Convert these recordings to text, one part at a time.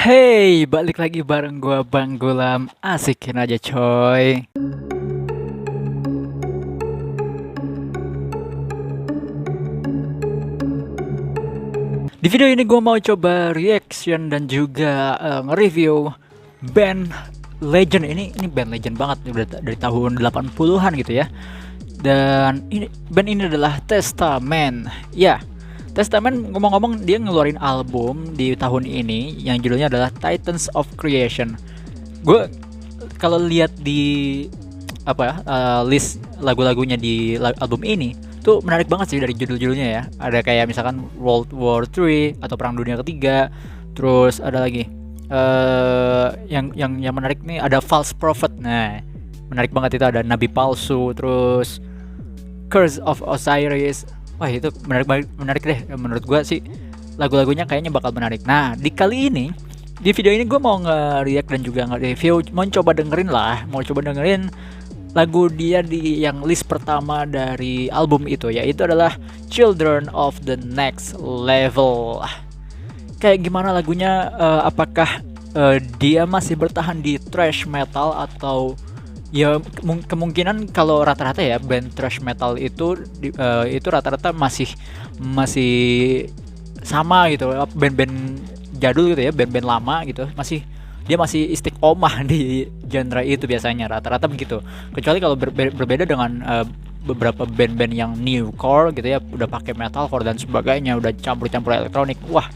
Hey, balik lagi bareng gua Bang Gulam. Asikin aja coy. Di video ini gua mau coba reaction dan juga nge-review band legend ini band legend banget udah dari tahun 80-an gitu ya. Dan band ini adalah Testament. Ya, Testament ngomong-ngomong dia ngeluarin album di tahun ini yang judulnya adalah Titans of Creation. Gue kalau lihat di list lagu-lagunya di album ini tuh menarik banget sih dari judul-judulnya ya. Ada kayak misalkan World War III atau Perang Dunia Ketiga. Terus ada lagi yang menarik nih ada False Prophet. Nah, menarik banget itu ada Nabi Palsu, terus Curse of Osiris. Wah, itu menarik deh menurut gua sih. Lagu-lagunya kayaknya bakal menarik. Nah, di kali ini di video ini gue mau nge-react dan juga nge-review, mau coba dengerin lagu dia di yang list pertama dari album itu, yaitu adalah Children of the Next Level. Kayak gimana lagunya, apakah dia masih bertahan di thrash metal atau ya kemungkinan kalau rata-rata ya band thrash metal itu rata-rata masih sama gitu, band-band jadul gitu ya, band-band lama gitu, dia masih istiqomah di genre itu biasanya rata-rata begitu. Kecuali kalau berbeda dengan beberapa band-band yang newcore gitu ya, udah pakai metalcore dan sebagainya, udah campur-campur elektronik. Wah,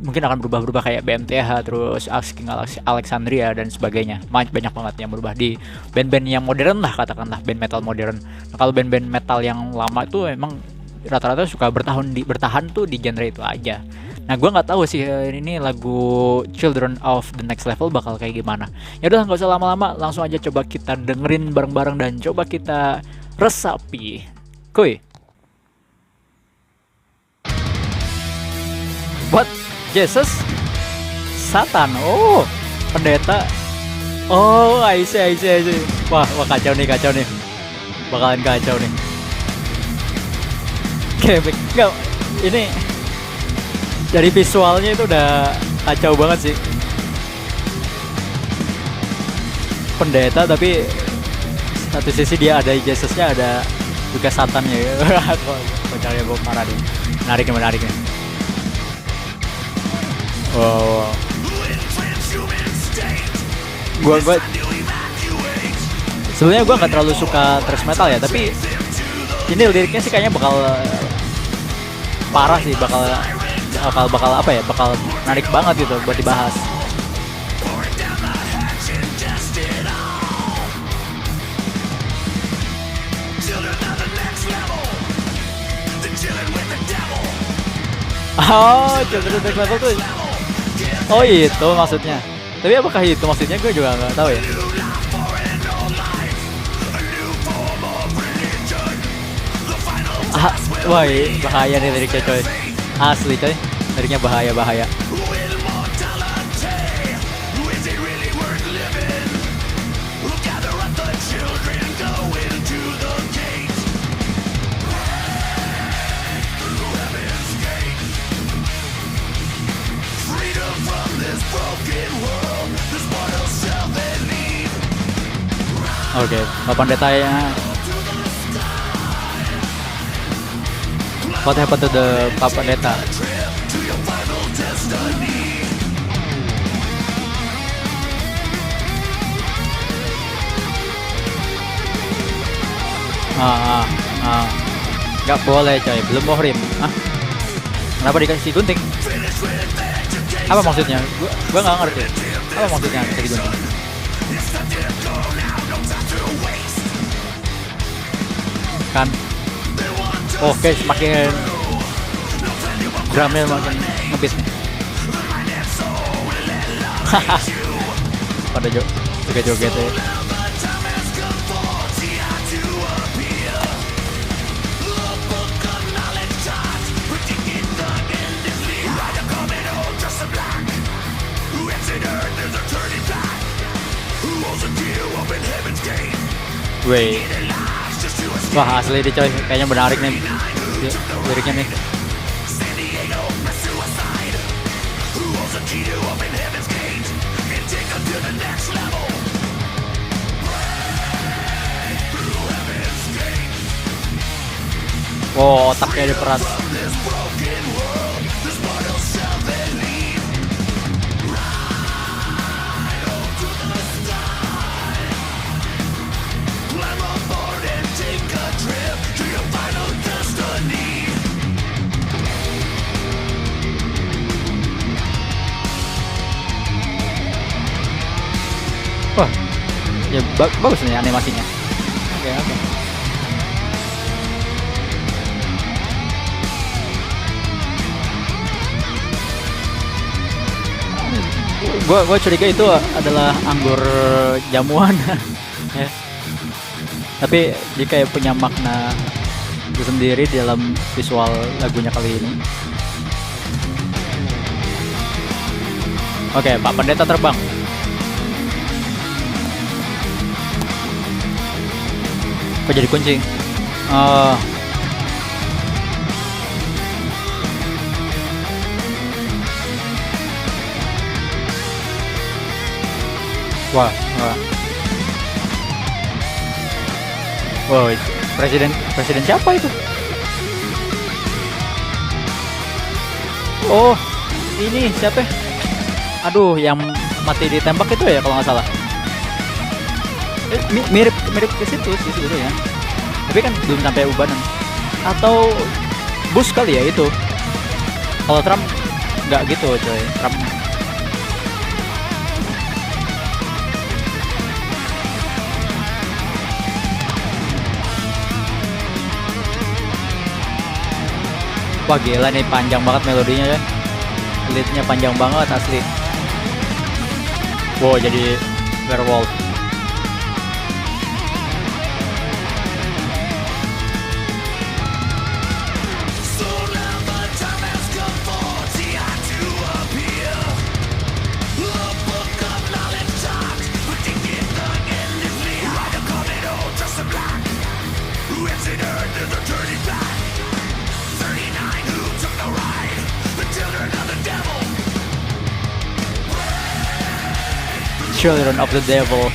mungkin akan berubah-berubah kayak BMTH, terus Asking Alexandria dan sebagainya. Banyak banget yang berubah di band-band yang modern lah, katakanlah band metal modern. Nah, kalau band-band metal yang lama itu emang rata-rata suka bertahan tuh di genre itu aja. Nah, gue nggak tahu sih ini lagu Children of the Next Level bakal kayak gimana. Ya udah, nggak usah lama-lama, langsung aja coba kita dengerin bareng-bareng dan coba kita resapi. Kuy. What? Jesus? Satan? Oh, pendeta. Oh, I see. Wah, kacau nih. Bakalan kacau nih. Enggak, ini dari visualnya itu udah kacau banget sih. Pendeta tapi satu sisi dia ada Jesusnya, ada juga Satannya. Kocaknya gue parah deh. Menarik nih. Wow. Gue sebenarnya gue nggak terlalu suka thrash metal ya, tapi ini liriknya sih kayaknya bakal parah sih, bakal menarik banget gitu buat dibahas. Oh, Children of the Next Level tuh. Oh, itu maksudnya. Tapi apakah itu maksudnya, gue juga nggak tahu ya. Wah, bahaya nih liriknya coy. Asli coy, liriknya bahaya. Oke, papan detanya. What happened to the Papa Deta? Gak boleh coy, belum muhrim. Kenapa dikasih gunting? Apa maksudnya? Gua nggak ngerti. Apa maksudnya dikasih gunting? Kan? Oke, semakin drumnya makin ngebeat nih. Pada joget ya. Wait. Wah, asli deh coy, kayaknya menarik nih liriknya nih. Wow, otaknya diperas. Wah, ya bagus nih animasinya. Oke, oke. Gua curiga itu adalah anggur jamuan. Ya. Tapi dia kayak punya makna sendiri dalam visual lagunya kali ini. Oke, Pak Pendeta terbang. Kok jadi kunci? Wah, wah. Wow, presiden siapa itu? Oh, ini siapa? Aduh, yang mati ditembak itu ya kalau nggak salah. Mirip mirip ke situ sih sebetulnya. Tapi kan belum sampai ubanan. Atau Bush kali ya itu. Kalau Trump nggak gitu coy. Trump wah gila nih, panjang banget melodinya ya. Leadnya panjang banget asli. Wow, jadi werewolf. Children of the Devil.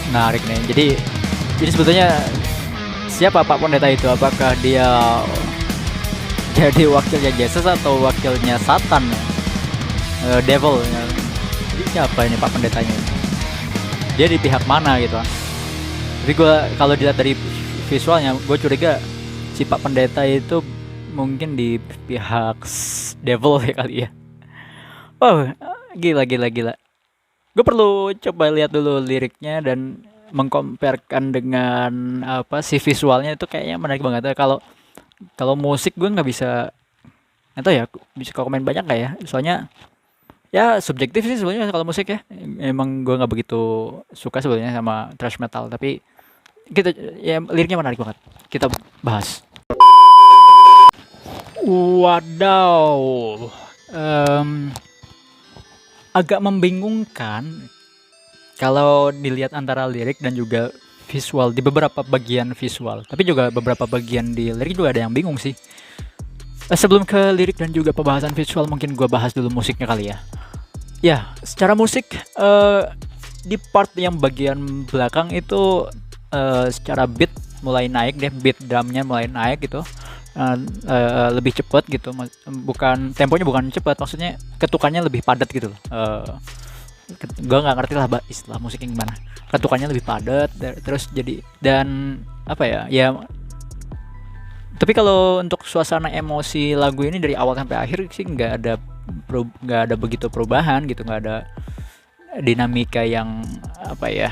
Menarik nih. Jadi sebetulnya siapa Pak Pendeta itu? Apakah dia jadi wakilnya Jesus atau wakilnya Satan? Devil. Jadi siapa ini Pak Pendetanya? Dia di pihak mana gitu? Tapi gue kalau dilihat dari visualnya, gue curiga si Pak Pendeta itu mungkin di pihak Devil ya kali ya. Oh, gila. Gue perlu coba lihat dulu liriknya dan mengkomparkan dengan apa sih visualnya, itu kayaknya menarik banget. Kalau musik gue nggak bisa, nggak tahu ya, bisa komen banyak nggak ya? Soalnya ya subjektif sih sebenarnya kalau musik ya. Emang gue nggak begitu suka sebenarnya sama thrash metal, tapi kita ya liriknya menarik banget. Kita bahas. Wadaw. Agak membingungkan kalau dilihat antara lirik dan juga visual di beberapa bagian visual, tapi juga beberapa bagian di lirik juga ada yang bingung sih. Sebelum ke lirik dan juga pembahasan visual, mungkin gue bahas dulu musiknya kali ya. Ya, secara musik di part yang bagian belakang itu secara beat mulai naik deh, beat drumnya mulai naik gitu. Lebih cepat gitu, bukan temponya bukan cepat, maksudnya ketukannya lebih padat gitu loh. Gue nggak ngerti lah istilah musiknya gimana, ketukannya lebih padat terus jadi, dan apa ya tapi kalau untuk suasana emosi lagu ini dari awal sampai akhir sih nggak ada begitu perubahan gitu, nggak ada dinamika yang apa ya,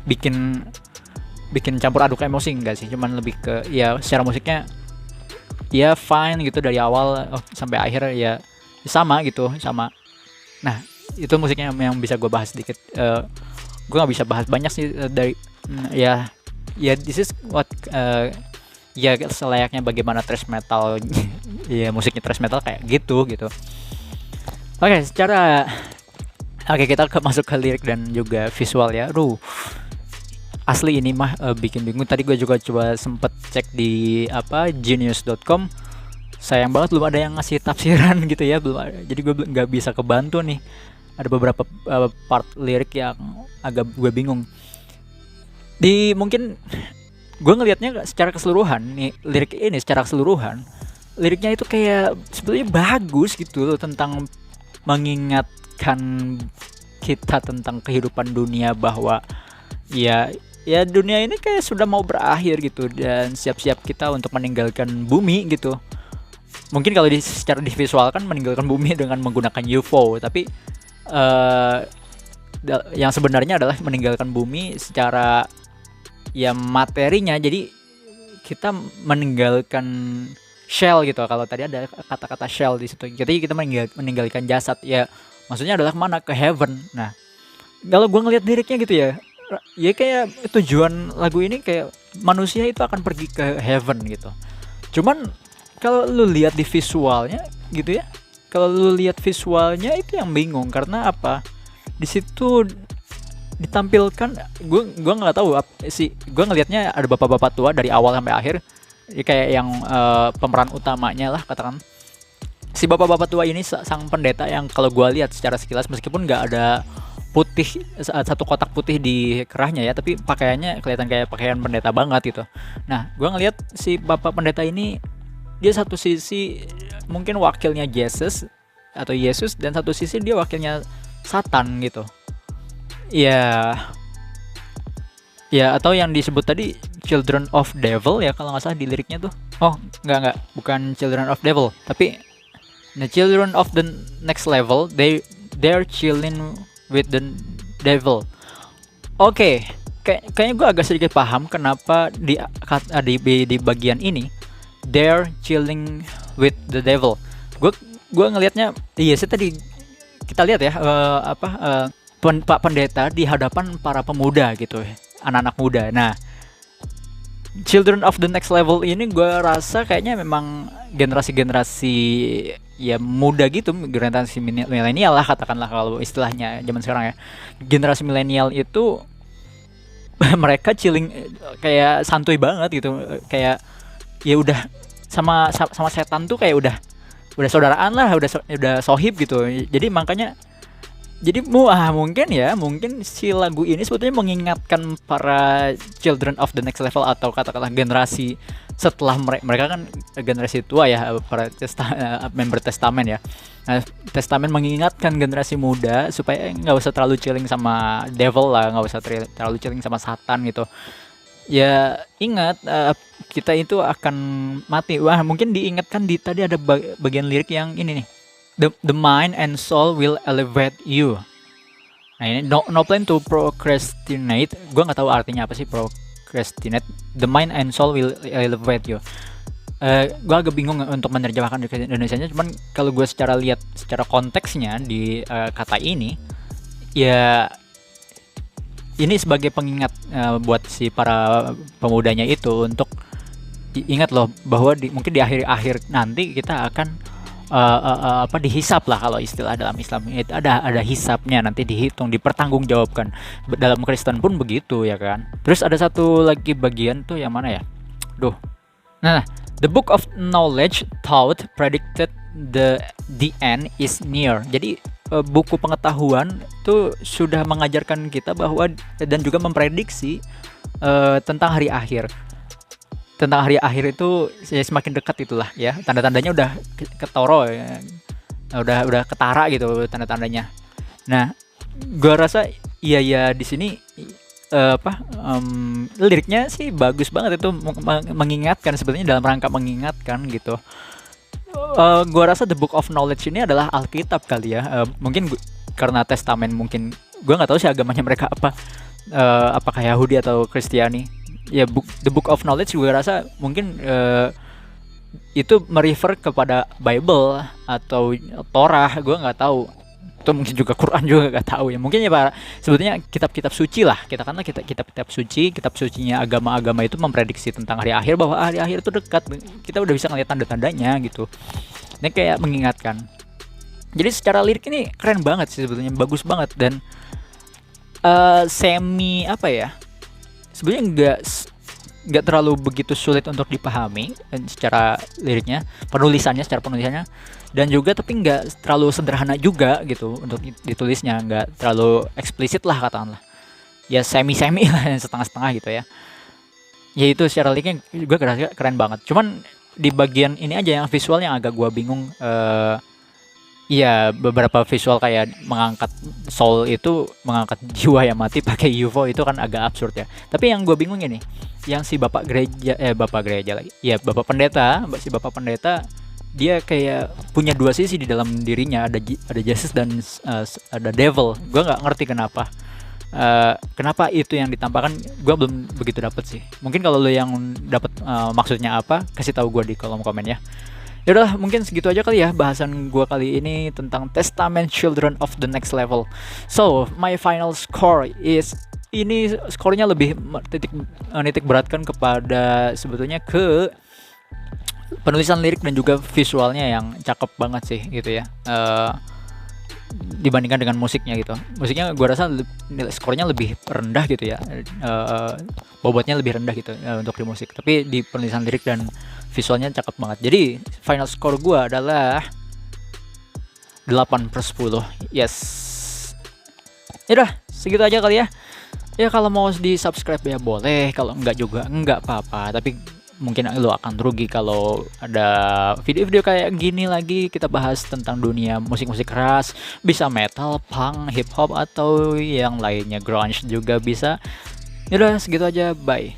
bikin campur aduk emosi, enggak sih, cuman lebih ke ya secara musiknya ya fine gitu dari awal sampai akhir ya sama gitu, sama. Nah, itu musiknya yang bisa gue bahas sedikit. gue nggak bisa bahas banyak sih dari ya this is what ya selayaknya bagaimana thrash metal ya musiknya thrash metal kayak gitu. Oke, kita masuk ke lirik dan juga visual ya. Asli ini mah bikin bingung. Tadi gue juga coba sempet cek di genius.com. Sayang banget belum ada yang ngasih tafsiran gitu ya, belum ada. Jadi gue nggak bisa kebantu nih. Ada beberapa part lirik yang agak gue bingung. Mungkin gue ngelihatnya secara keseluruhan nih, lirik ini secara keseluruhan liriknya itu kayak sebenarnya bagus gitu loh, tentang mengingatkan kita tentang kehidupan dunia, bahwa ya dunia ini kayak sudah mau berakhir gitu, dan siap-siap kita untuk meninggalkan bumi gitu. Mungkin kalau secara divisualkan meninggalkan bumi dengan menggunakan UFO, tapi yang sebenarnya adalah meninggalkan bumi secara ya materinya. Jadi kita meninggalkan shell gitu. Kalau tadi ada kata-kata shell di situ. Jadi kita meninggalkan jasad. Ya maksudnya adalah kemana? Ke heaven. Nah, kalau gue ngeliat liriknya gitu ya kayak tujuan lagu ini kayak manusia itu akan pergi ke heaven gitu. Cuman kalau lu lihat di visualnya gitu ya, kalau lu lihat visualnya itu yang bingung. Karena apa? Di situ ditampilkan, gue nggak tahu sih, gue ngelihatnya ada bapak-bapak tua dari awal sampai akhir ya, kayak yang pemeran utamanya lah katakan. Si bapak-bapak tua ini sang pendeta yang kalau gue lihat secara sekilas, meskipun nggak ada putih, satu kotak putih di kerahnya ya, tapi pakaiannya kelihatan kayak pakaian pendeta banget gitu. Nah, gue ngelihat si bapak pendeta ini, dia satu sisi mungkin wakilnya Yesus, dan satu sisi dia wakilnya Satan gitu. Ya atau yang disebut tadi Children of Devil ya kalau nggak salah di liriknya tuh. Oh nggak, bukan Children of Devil, tapi the Children of the Next Level, they're chilling with the devil. Oke. Kayaknya gue agak sedikit paham kenapa di bagian ini they're chilling with the devil. Gue ngelihatnya iya sih, tadi kita lihat ya Pak Pendeta di hadapan para pemuda gitu, anak-anak muda. Nah, Children of the Next Level ini gue rasa kayaknya memang generasi ya muda gitu, generasi milenial lah katakanlah kalau istilahnya zaman sekarang ya. Generasi milenial itu mereka chilling kayak santuy banget gitu, kayak ya udah sama setan tuh kayak udah saudaraan lah, udah sohib gitu. Jadi makanya mungkin si lagu ini sebetulnya mengingatkan para children of the next level, atau katakanlah generasi setelah mereka kan generasi tua ya, para member testamen ya. Nah, testamen mengingatkan generasi muda supaya nggak usah terlalu chilling sama devil lah, nggak usah terlalu chilling sama satan gitu. Ya ingat, kita itu akan mati. Wah, mungkin diingatkan tadi ada bagian lirik yang ini nih. The mind and soul will elevate you. Nah ini no plan to procrastinate. Gue nggak tahu artinya apa sih procrastinate. The mind and soul will elevate you. Gue agak bingung untuk menerjemahkan di Indonesianya. Cuman kalau gue lihat secara konteksnya di kata ini, ya ini sebagai pengingat buat si para pemudanya itu untuk ingat loh bahwa mungkin di akhir nanti kita akan dihisap lah, kalau istilah dalam Islam itu ada hisapnya, nanti dihitung, dipertanggungjawabkan. Dalam Kristen pun begitu ya kan. Terus ada satu lagi bagian tuh yang mana ya? Nah, the book of knowledge thought predicted the end is near. Jadi buku pengetahuan itu sudah mengajarkan kita bahwa dan juga memprediksi tentang hari akhir. Tentang hari akhir itu ya semakin dekat itulah ya, tanda-tandanya udah ketoro ya. udah ketara gitu tanda-tandanya. Nah, gua rasa iya di sini liriknya sih bagus banget, itu mengingatkan, sebetulnya dalam rangka mengingatkan gitu. Gua rasa the book of knowledge ini adalah Alkitab kali ya. Mungkin karena testamen, mungkin gua nggak tahu sih agamanya mereka apakah Yahudi atau Kristiani. Ya, the book of knowledge gue rasa mungkin itu merefer kepada Bible atau Torah, gue nggak tahu. atau mungkin juga Quran juga gak tahu ya, mungkin ya Pak, sebetulnya kitab-kitab suci lah, kita kan kitab-kitab suci, kitab sucinya agama-agama itu memprediksi tentang hari akhir, bahwa hari akhir itu dekat, kita udah bisa ngeliat tanda-tandanya gitu. Ini kayak mengingatkan. Jadi secara lirik ini keren banget sih sebetulnya, bagus banget, dan semi apa ya, sebenarnya nggak terlalu begitu sulit untuk dipahami secara liriknya, secara penulisannya, dan juga tapi nggak terlalu sederhana juga gitu untuk ditulisnya, nggak terlalu eksplisit lah katakanlah, ya semi lah, setengah-setengah gitu ya. Ya itu secara liriknya juga keren banget. Cuman di bagian ini aja yang visual yang agak gua bingung. Iya, beberapa visual kayak mengangkat soul itu, mengangkat jiwa yang mati pakai UFO itu kan agak absurd ya. Tapi yang gue bingung ini, yang si bapak gereja lagi, ya bapak pendeta, bapak pendeta, dia kayak punya dua sisi di dalam dirinya, ada Jesus dan ada devil. Gue nggak ngerti kenapa itu yang ditampakkan, gue belum begitu dapet sih. Mungkin kalau lo yang dapet maksudnya apa, kasih tahu gue di kolom komen ya. Yaudah, mungkin segitu aja kali ya bahasan gue kali ini tentang Testament Children of the Next Level. So, my final score is, ini skornya lebih nitik beratkan kepada sebetulnya ke penulisan lirik dan juga visualnya yang cakep banget sih gitu ya. Dibandingkan dengan musiknya gitu. Musiknya gue rasa skornya lebih rendah gitu ya. Bobotnya lebih rendah gitu untuk di musik. Tapi di penulisan lirik dan visualnya cakep banget. Jadi final score gue adalah 8/10. Yes. Yaudah, segitu aja kali ya. Ya kalau mau di subscribe ya boleh, kalau enggak juga enggak apa-apa. Tapi mungkin lo akan rugi kalau ada video-video kayak gini lagi, kita bahas tentang dunia musik-musik keras, bisa metal, punk, hip hop, atau yang lainnya, grunge juga bisa. Yaudah, segitu aja, bye.